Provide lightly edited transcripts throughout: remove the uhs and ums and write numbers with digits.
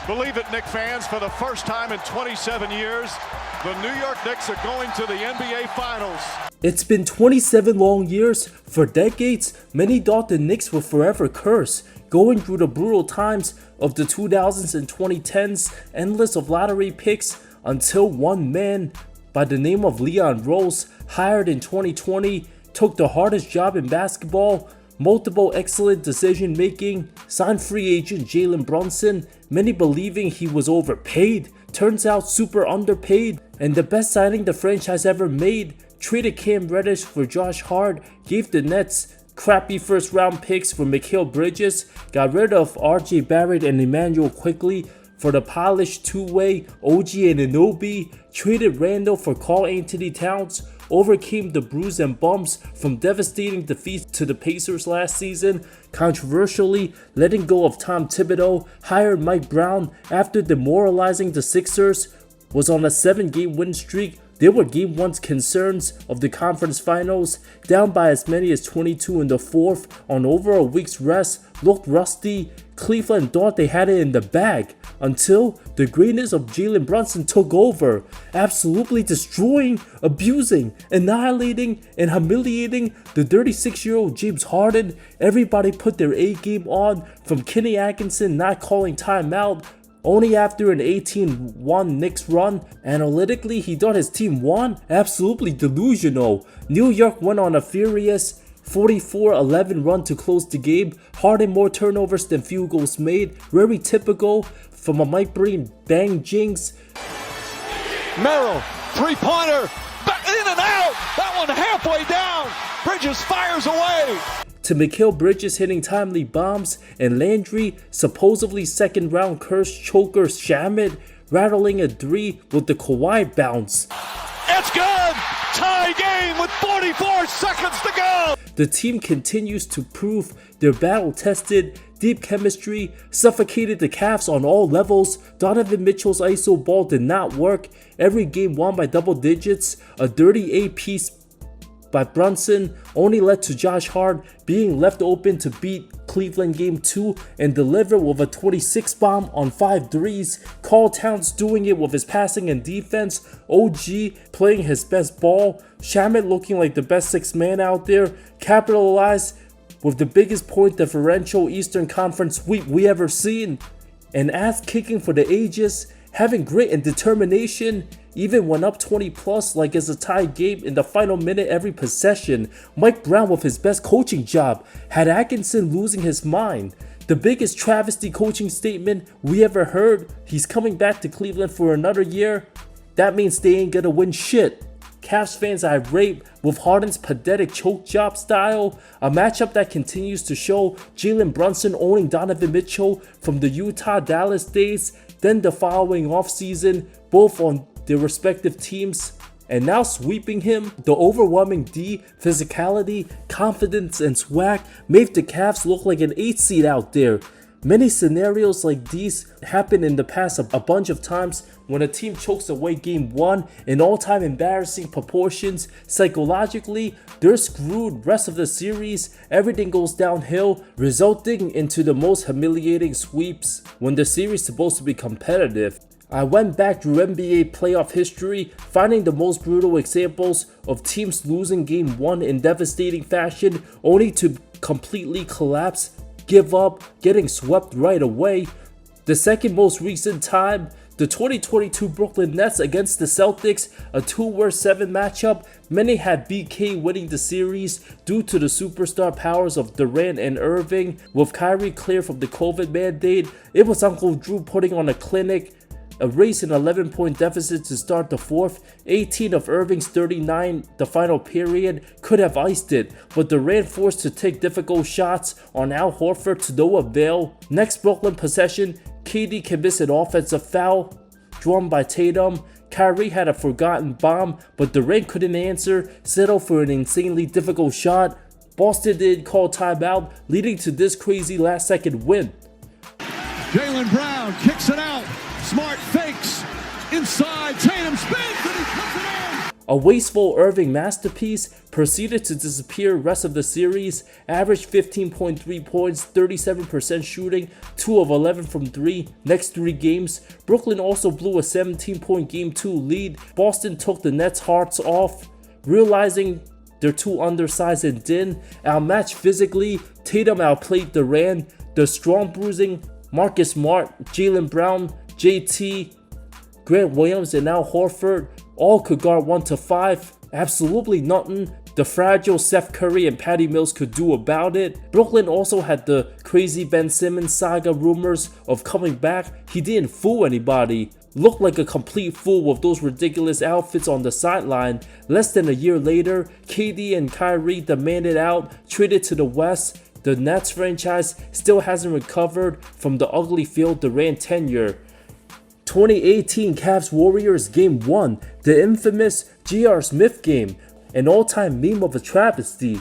Believe it, Knicks fans, for the first time in 27 years, the New York Knicks are going to the NBA Finals. It's been 27 long years. For decades, many thought the Knicks were forever cursed, going through the brutal times of the 2000s and 2010s, endless of lottery picks, until one man by the name of Leon Rose, hired in 2020, took the hardest job in basketball, multiple excellent decision making, signed free agent Jalen Brunson, many believing he was overpaid, turns out super underpaid, and the best signing the franchise ever made, traded Cam Reddish for Josh Hart, gave the Nets crappy first round picks for MacLeod Bridges, got rid of RJ Barrett and Emmanuel Quickly for the polished two-way OG Anunoby, traded Randall for Karl Anthony Towns, overcame the bruise and bumps from devastating defeats to the Pacers last season, controversially letting go of Tom Thibodeau, hired Mike Brown after demoralizing the Sixers, was on a 7-game win streak. There were Game 1's concerns of the conference finals, down by as many as 22 in the fourth on over a week's rest, looked rusty. Cleveland thought they had it in the bag until the greatness of Jalen Brunson took over, absolutely destroying, abusing, annihilating, and humiliating the 36-year-old James Harden. Everybody put their A game on, from Kenny Atkinson not calling timeout only after an 18-1 Knicks run. Analytically, he thought his team won. Absolutely delusional. New York went on a furious 44-11 run to close the game. Harden more turnovers than field goals made. Very typical from a Mike Breen bang jinx. Merrill, three-pointer, in and out. That one halfway down. Bridges fires away. To MacLeod Bridges hitting timely bombs, and Landry, supposedly second round cursed choker Shamet, rattling a three with the Kawhi bounce. It's good! Tie game with 44 seconds to go! The team continues to prove their battle-tested, deep chemistry, suffocated the Cavs on all levels. Donovan Mitchell's ISO ball did not work. Every game won by double digits. A dirty A-piece by Brunson only led to Josh Hart being left open to beat Cleveland Game 2 and deliver with a 26 bomb on 5 threes. Karl Towns doing it with his passing and defense. OG playing his best ball. Shamet looking like the best 6th man out there. Capitalized with the biggest point differential Eastern Conference sweep we ever seen. And ass kicking for the ages. Having grit and determination, even when up 20 plus like it's a tie game in the final minute every possession. Mike Brown with his best coaching job, had Atkinson losing his mind. The biggest travesty coaching statement we ever heard. He's coming back to Cleveland for another year. That means they ain't gonna win shit. Cavs fans irate with Harden's pathetic choke job style, a matchup that continues to show Jalen Brunson owning Donovan Mitchell from the Utah-Dallas days, then the following offseason, both on their respective teams, and now sweeping him. The overwhelming D, physicality, confidence, and swag made the Cavs look like an 8 seed out there. Many scenarios like these happen in the past a bunch of times when a team chokes away Game 1 in all-time embarrassing proportions. Psychologically, they're screwed rest of the series. Everything goes downhill, resulting into the most humiliating sweeps when the series is supposed to be competitive. I went back through NBA playoff history, finding the most brutal examples of teams losing Game 1 in devastating fashion, only to completely collapse, give up, getting swept right away. The second most recent time, the 2022 Brooklyn Nets against the Celtics, a 2-7 matchup. Many had BK winning the series due to the superstar powers of Durant and Irving. With Kyrie clear from the COVID mandate, it was Uncle Drew putting on a clinic. A race an 11-point deficit to start the fourth. 18 of Irving's 39 the final period could have iced it, but Durant forced to take difficult shots on Al Horford to no avail. Next Brooklyn possession, KD can miss an offensive foul drawn by Tatum. Kyrie had a forgotten bomb, but Durant couldn't answer, settled for an insanely difficult shot. Boston didn't call timeout, leading to this crazy last-second win. Jaylen Brown kicks it out. Smart fakes. Inside. Tatum spins and he puts it in. A wasteful Irving masterpiece, proceeded to disappear rest of the series, averaged 15.3 points, 37% shooting, 2 of 11 from 3, next 3 games. Brooklyn also blew a 17-point Game 2 lead. Boston took the Nets' hearts off, realizing they're too undersized and thin. Outmatched physically, Tatum outplayed Durant. The strong bruising Marcus Smart, Jaylen Brown, JT, Grant Williams, and Al Horford all could guard 1 to 5. Absolutely nothing the fragile Seth Curry and Patty Mills could do about it. Brooklyn also had the crazy Ben Simmons saga rumors of coming back. He didn't fool anybody. Looked like a complete fool with those ridiculous outfits on the sideline. Less than a year later, KD and Kyrie demanded out, traded to the West. The Nets franchise still hasn't recovered from the ugly Phil Durant tenure. 2018 Cavs Warriors Game 1, the infamous J.R. Smith game, an all-time meme of a travesty.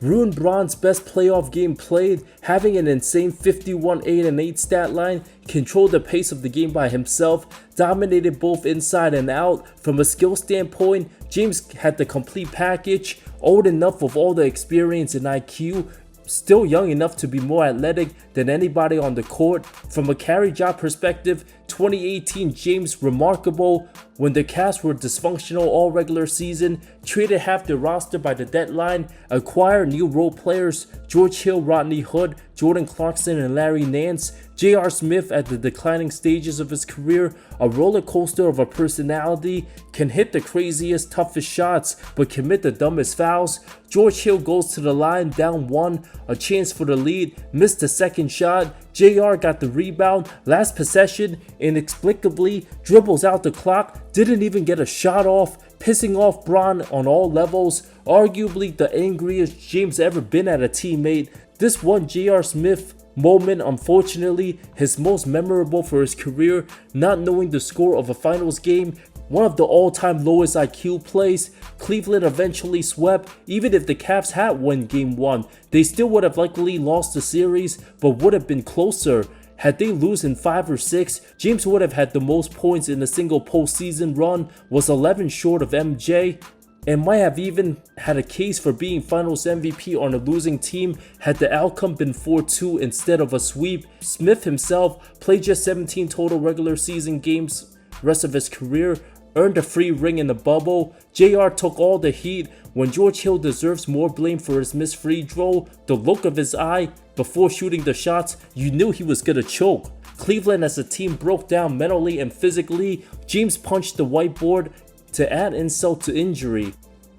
Ruined Bron's best playoff game played, having an insane 51-8-8 stat line, controlled the pace of the game by himself, dominated both inside and out. From a skill standpoint, James had the complete package, old enough with all the experience and IQ, still young enough to be more athletic than anybody on the court. From a carry job perspective, 2018 James remarkable. When the Cavs were dysfunctional all regular season, traded half their roster by the deadline, acquired new role players, George Hill, Rodney Hood, Jordan Clarkson, and Larry Nance. J.R. Smith at the declining stages of his career, a roller coaster of a personality, can hit the craziest, toughest shots, but commit the dumbest fouls. George Hill goes to the line down 1, a chance for the lead, missed the second shot. JR got the rebound, last possession, inexplicably dribbles out the clock, didn't even get a shot off, pissing off Bron on all levels, arguably the angriest James ever been at a teammate. This one J.R. Smith moment, unfortunately, his most memorable for his career, not knowing the score of a finals game, one of the all-time lowest IQ plays. Cleveland eventually swept. Even if the Cavs had won Game 1, they still would have likely lost the series, but would have been closer. Had they lose in 5 or 6, James would have had the most points in a single postseason run, was 11 short of MJ, and might have even had a case for being finals MVP on a losing team had the outcome been 4-2 instead of a sweep. Smith himself played just 17 total regular season games rest of his career, earned a free ring in the bubble. JR took all the heat when George Hill deserves more blame for his missed free throw. The look of his eye before shooting the shots, you knew he was gonna choke. Cleveland as a team broke down mentally and physically. James punched the whiteboard to add insult to injury.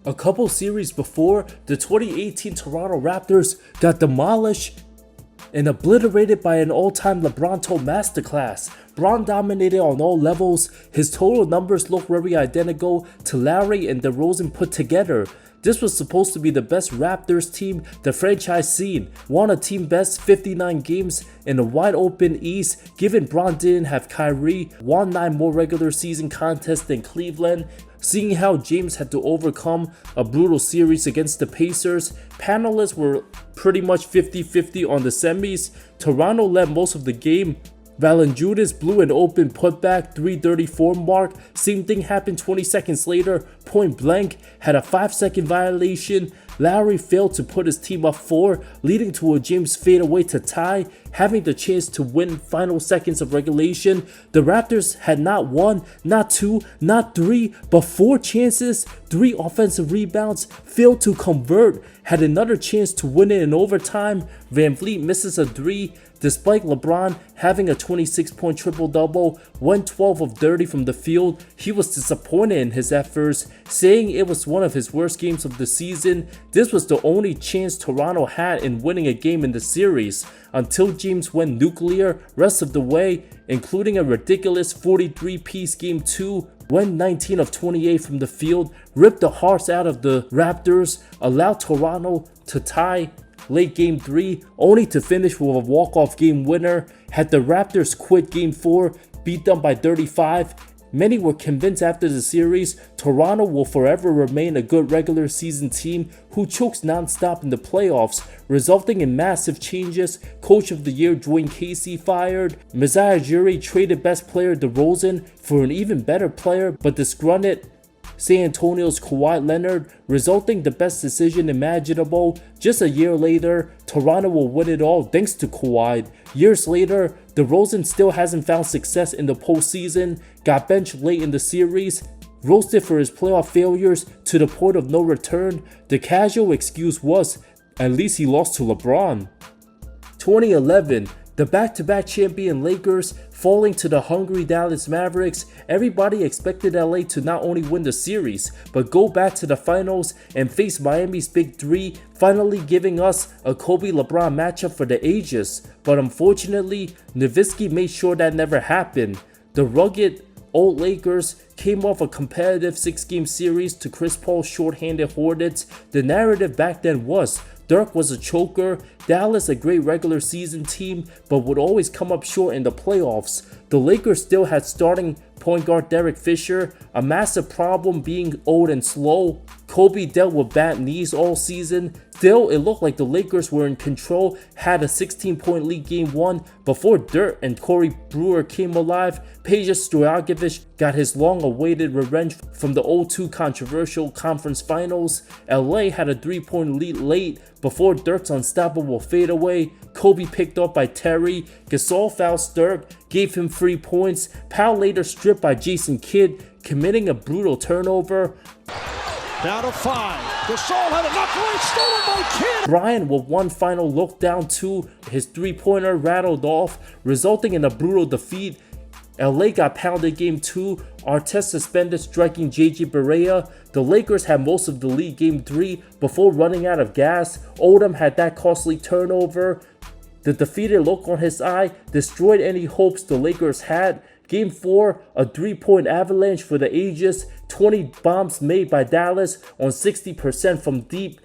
A couple series before, the 2018 Toronto Raptors got demolished and obliterated by an all-time LeBronto masterclass. Bron dominated on all levels. His total numbers look very identical to Lowry and DeRozan put together. This was supposed to be the best Raptors team the franchise seen. Won a team best 59 games in a wide open East, given Bron didn't have Kyrie. Won 9 more regular season contests than Cleveland. Seeing how James had to overcome a brutal series against the Pacers, panelists were pretty much 50-50 on the semis. Toronto led most of the game. Valanciunas blew an open putback 3:34 mark. Same thing happened 20 seconds later. Point blank, had a 5-second violation. Lowry failed to put his team up 4, leading to a James fadeaway to tie, having the chance to win final seconds of regulation. The Raptors had not 1, not 2, not 3, but 4 chances, 3 offensive rebounds, failed to convert, had another chance to win it in overtime. Van Vliet misses a 3. Despite LeBron having a 26-point triple-double, went 12 of 30 from the field, he was disappointed in his efforts, saying it was one of his worst games of the season. This was the only chance Toronto had in winning a game in the series, until James went nuclear rest of the way, including a ridiculous 43-piece Game 2, went 19 of 28 from the field, ripped the hearts out of the Raptors, allowed Toronto to tie late Game 3, only to finish with a walk-off game winner. Had the Raptors quit Game 4, beat them by 35, many were convinced after the series Toronto will forever remain a good regular season team who chokes non-stop in the playoffs, resulting in massive changes. Coach of the Year Dwayne Casey fired, Masai Ujiri traded best player DeRozan for an even better player, but disgruntled San Antonio's Kawhi Leonard, resulting the best decision imaginable. Just a year later, Toronto will win it all thanks to Kawhi. Years later, DeRozan still hasn't found success in the postseason, got benched late in the series, roasted for his playoff failures to the point of no return. The casual excuse was, at least he lost to LeBron. 2011, the back-to-back champion Lakers falling to the hungry Dallas Mavericks. Everybody expected LA to not only win the series, but go back to the finals and face Miami's Big Three, finally giving us a Kobe-LeBron matchup for the ages. But unfortunately, Nowitzki made sure that never happened. The rugged old Lakers came off a competitive 6-game series to Chris Paul's shorthanded Hornets. The narrative back then was Dirk was a choker, Dallas a great regular season team, but would always come up short in the playoffs. The Lakers still had starting point guard Derek Fisher, a massive problem being old and slow. Kobe dealt with bad knees all season. Still, it looked like the Lakers were in control, had a 16-point lead game 1 before Dirk and Corey Brewer came alive. Peja Stojakovic got his long-awaited revenge from the 0-2 controversial conference finals. LA had a 3-point lead late before Dirk's unstoppable fadeaway. Kobe picked up by Terry. Gasol fouled Dirk, gave him 3 points. Powell later stripped by Jason Kidd, committing a brutal turnover. Down to 5. Gasol had a knockaway stolen by Kidd. Bryant with one final look down 2, his 3-pointer rattled off, resulting in a brutal defeat. LA got pounded game 2, Artest suspended, striking JJ Barea. The Lakers had most of the lead game 3 before running out of gas. Odom had that costly turnover. The defeated look on his eye destroyed any hopes the Lakers had. Game 4, a 3-point avalanche for the ages. 20 bombs made by Dallas on 60% from deep,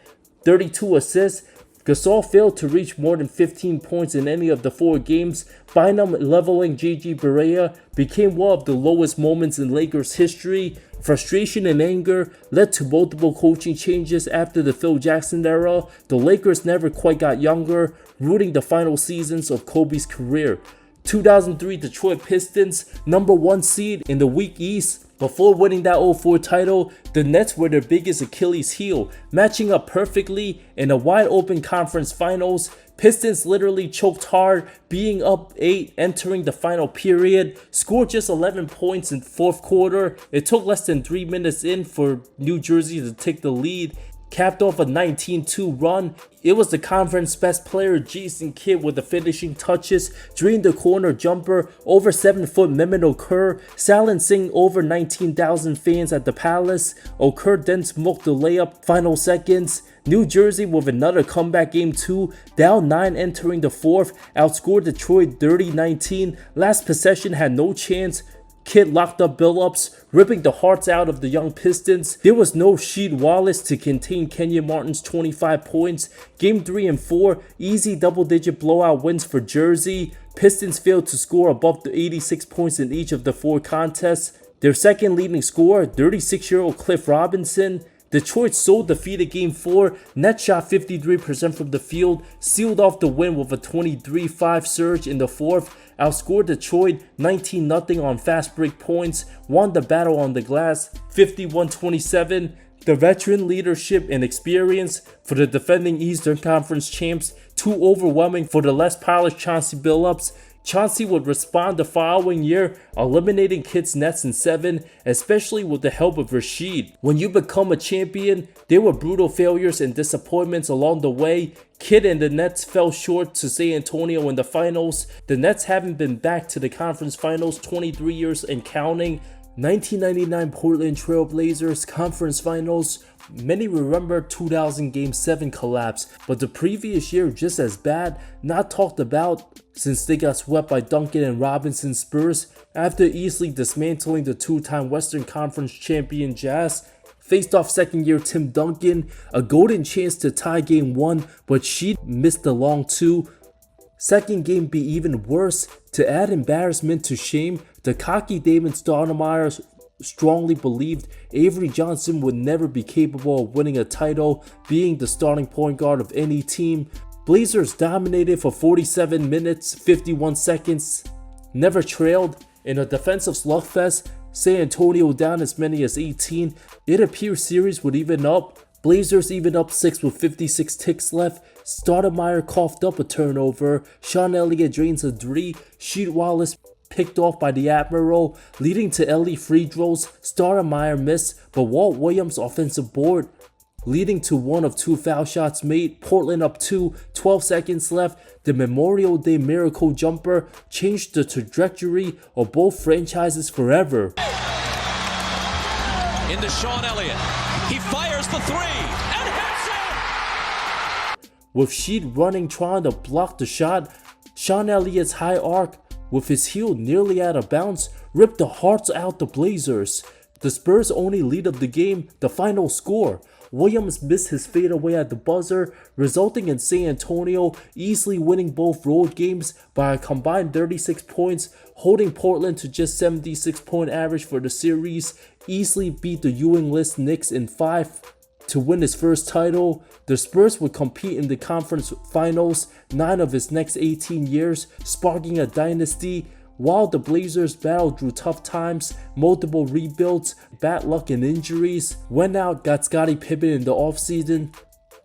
32 assists. Gasol failed to reach more than 15 points in any of the 4 games. Bynum leveling JJ Barea became one of the lowest moments in Lakers history. Frustration and anger led to multiple coaching changes after the Phil Jackson era. The Lakers never quite got younger, rooting the final seasons of Kobe's career. 2003 Detroit Pistons, number 1 seed in the weak East. Before winning that 0-4 title, the Nets were their biggest Achilles heel, matching up perfectly in a wide open conference finals. Pistons literally choked hard, being up 8 entering the final period, scored just 11 points in the fourth quarter. It took less than 3 minutes in for New Jersey to take the lead, capped off a 19-2 run. It was the conference best player Jason Kidd with the finishing touches, drained the corner jumper over 7-foot Mehmet Okur, silencing over 19,000 fans at the Palace. Okur then smoked the layup final seconds. New Jersey with another comeback game 2, down 9 entering the fourth, outscored Detroit 30-19. Last possession had no chance. Kidd locked up Billups, ripping the hearts out of the young Pistons. There was no Sheed Wallace to contain Kenyon Martin's 25 points. Game 3 and 4, easy double-digit blowout wins for Jersey. Pistons failed to score above the 86 points in each of the 4 contests. Their second leading scorer, 36-year-old Cliff Robinson. Detroit so defeated Game 4, Nets shot 53% from the field, sealed off the win with a 23-5 surge in the fourth, outscored Detroit 19-0 on fast break points, won the battle on the glass 51-27. The veteran leadership and experience for the defending Eastern Conference champs, too overwhelming for the less polished Chauncey Billups. Chauncey would respond the following year, eliminating Kidd's Nets in 7, especially with the help of Rasheed. When you become a champion, there were brutal failures and disappointments along the way. Kidd and the Nets fell short to San Antonio in the finals. The Nets haven't been back to the conference finals 23 years and counting. 1999 Portland Trail Blazers conference finals. Many remember 2000 Game 7 collapse, but the previous year just as bad, not talked about since they got swept by Duncan and Robinson Spurs after easily dismantling the 2-time Western Conference champion Jazz. Faced off second-year Tim Duncan, a golden chance to tie Game 1, but she missed the long 2. Second game be even worse. To add embarrassment to shame, the cocky Damon Stoudemire strongly believed Avery Johnson would never be capable of winning a title, being the starting point guard of any team. Blazers dominated for 47 minutes, 51 seconds, never trailed. In a defensive slugfest, San Antonio down as many as 18. It appears series would even up. Blazers even up 6 with 56 ticks left. Stoudemire coughed up a turnover. Sean Elliott drains a 3. Sheet Wallace picked off by the Admiral, leading to Ellie free throws. Stoudemire missed, but Walt Williams offensive board, leading to 1 of 2 foul shots made. Portland up 2, 12 seconds left. The Memorial Day miracle jumper changed the trajectory of both franchises forever. Into Sean Elliott. He fires the 3 and hits it! With Sheet running trying to block the shot, Sean Elliott's high arc with his heel nearly out of bounds ripped the hearts out the Blazers. The Spurs' only lead of the game, the final score. Williams missed his fadeaway at the buzzer, resulting in San Antonio easily winning both road games by a combined 36 points, holding Portland to just 76-point average for the series, easily beat the Ewing Knicks in 5 to win his first title. The Spurs would compete in the conference finals 9 of his next 18 years, sparking a dynasty, while the Blazers battled through tough times, multiple rebuilds, bad luck and injuries. Went out, got Scottie Pippen in the offseason,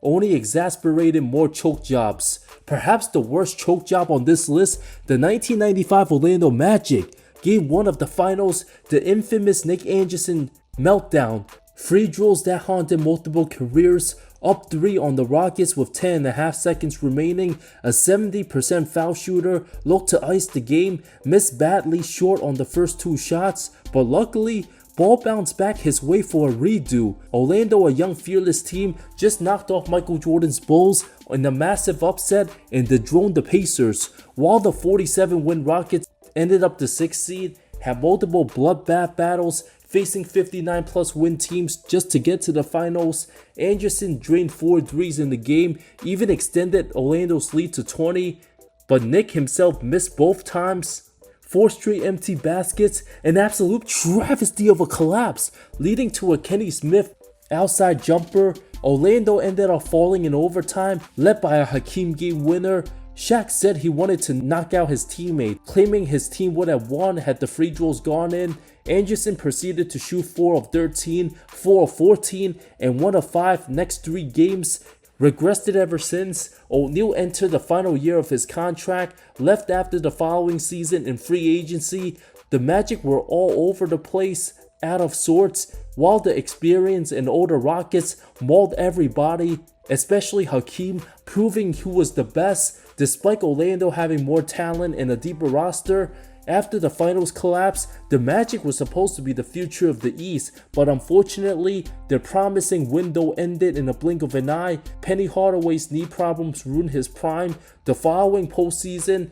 only exasperated more choke jobs. Perhaps the worst choke job on this list, the 1995 Orlando Magic. Game 1 of the finals, the infamous Nick Anderson meltdown. Free throws that haunted multiple careers. Up 3 on the Rockets with 10.5 seconds remaining. A 70% foul shooter looked to ice the game, missed badly short on the first 2 shots, but luckily, ball bounced back his way for a redo. Orlando, a young fearless team, just knocked off Michael Jordan's Bulls in a massive upset and dethroned the Pacers, while the 47-win Rockets ended up the 6th seed, had multiple bloodbath battles, facing 59+ win teams just to get to the finals. Anderson drained 4 threes in the game, even extended Orlando's lead to 20, but Nick himself missed both times. 4 straight empty baskets, an absolute travesty of a collapse, leading to a Kenny Smith outside jumper. Orlando ended up falling in overtime, led by a Hakeem game winner. Shaq said he wanted to knock out his teammate, claiming his team would have won had the free throws gone in. Anderson proceeded to shoot 4 of 13, 4 of 14, and 1 of 5 next 3 games. Regressed it ever since. O'Neal entered the final year of his contract, left after the following season in free agency. The Magic were all over the place, out of sorts, while the experienced and older Rockets mauled everybody, especially Hakeem, proving he was the best, despite Orlando having more talent and a deeper roster. After the finals collapse, the Magic was supposed to be the future of the East, but unfortunately, their promising window ended in a blink of an eye. Penny Hardaway's knee problems ruined his prime. The following postseason,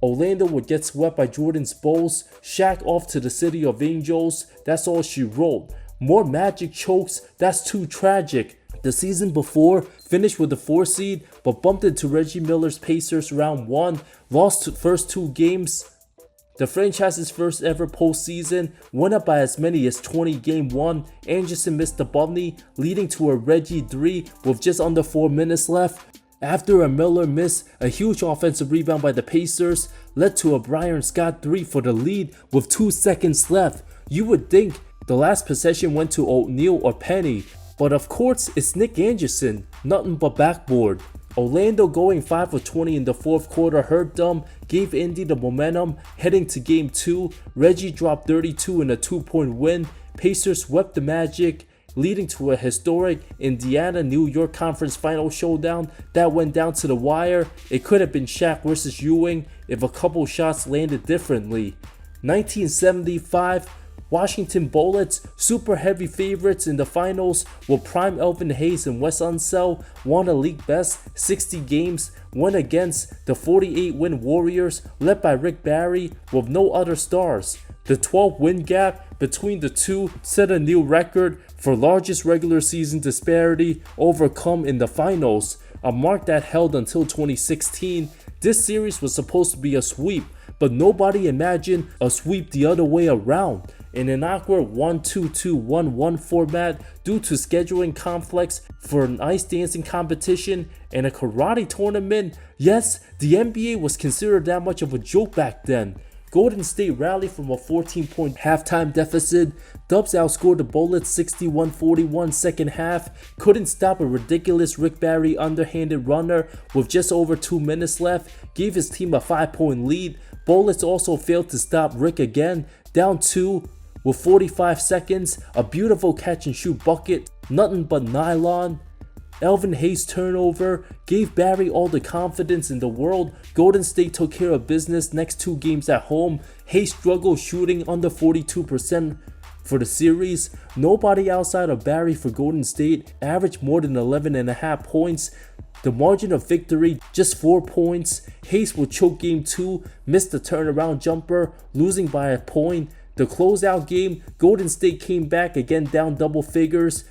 Orlando would get swept by Jordan's Bulls. Shaq off to the City of Angels. That's all she wrote. More Magic chokes. That's too tragic. The season before, finished with the 4 seed, but bumped into Reggie Miller's Pacers round 1. Lost the first 2 games. The franchise's first ever postseason, went up by as many as 20 game 1. Anderson missed the bunny, leading to a Reggie 3 with just under 4 minutes left. After a Miller miss, a huge offensive rebound by the Pacers led to a Byron Scott 3 for the lead with 2 seconds left. You would think the last possession went to O'Neal or Penny, but of course it's Nick Anderson, nothing but backboard. Orlando going 5 of 20 in the 4th quarter hurt them, gave Indy the momentum heading to game 2. Reggie dropped 32 in a 2-point win. Pacers swept the Magic, leading to a historic Indiana-New York Conference Final showdown that went down to the wire. It could have been Shaq versus Ewing if a couple shots landed differently. 1975, Washington Bullets, super heavy favorites in the finals, with prime Elvin Hayes and Wes Unseld, won a league best 60 games, went against the 48-win Warriors led by Rick Barry with no other stars. The 12-win gap between the two set a new record for largest regular season disparity overcome in the finals, a mark that held until 2016. This series was supposed to be a sweep, but nobody imagined a sweep the other way around. In an awkward 1-2-2-1-1 format due to scheduling conflicts for an ice dancing competition and a karate tournament. Yes, the NBA was considered that much of a joke back then. Golden State rallied from a 14-point halftime deficit. Dubs outscored the Bullets 61-41 second half. Couldn't stop a ridiculous Rick Barry underhanded runner with just over 2 minutes left. Gave his team a 5-point lead. Bullets also failed to stop Rick again. Down 2 with 45 seconds. A beautiful catch and shoot bucket. Nothing but nylon. Elvin Hayes' turnover gave Barry all the confidence in the world. Golden State took care of business next 2 games at home. Hayes struggled shooting under 42% for the series. Nobody outside of Barry for Golden State averaged more than 11.5 points. The margin of victory, just 4 points. Hayes will choke game 2, missed the turnaround jumper, losing by a point. The closeout game, Golden State came back again down double figures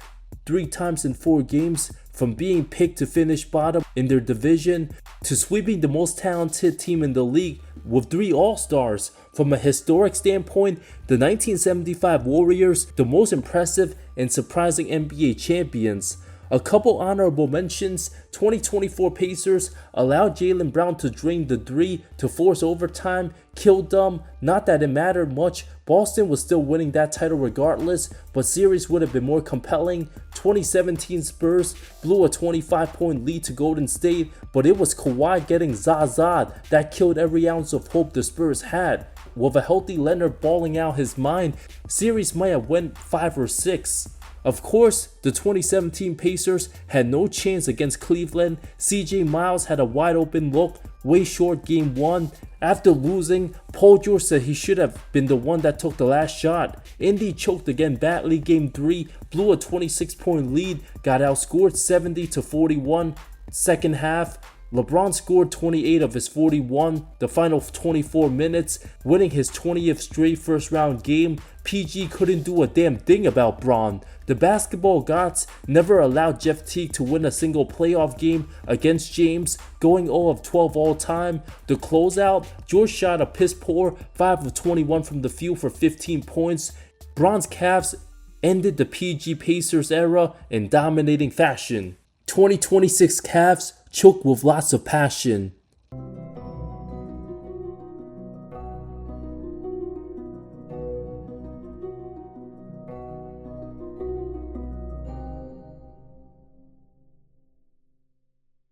3 times in 4 games. From being picked to finish bottom in their division to sweeping the most talented team in the league with 3 All-Stars. From a historic standpoint, the 1975 Warriors, the most impressive and surprising NBA champions. A couple honorable mentions: 2024 Pacers allowed Jaylen Brown to drain the 3 to force overtime, killed them. Not that it mattered much, Boston was still winning that title regardless, but series would have been more compelling. 2017 Spurs blew a 25-point lead to Golden State, but it was Kawhi getting zaza'd that killed every ounce of hope the Spurs had. With a healthy Leonard balling out his mind, series might have went 5 or 6. Of course, the 2017 Pacers had no chance against Cleveland. CJ Miles had a wide open look, way short game 1. After losing, Paul George said he should have been the one that took the last shot. Indy choked again badly game 3, blew a 26-point lead, got outscored 70-41 second half. LeBron scored 28 of his 41 the final 24 minutes, winning his 20th straight first round game. PG couldn't do a damn thing about Bron. The basketball gods never allowed Jeff Teague to win a single playoff game against James, going 0 of 12 all time. The closeout, George shot a piss poor 5 of 21 from the field for 15 points. Bron's Cavs ended the PG Pacers era in dominating fashion. 2026 Cavs choke with lots of passion.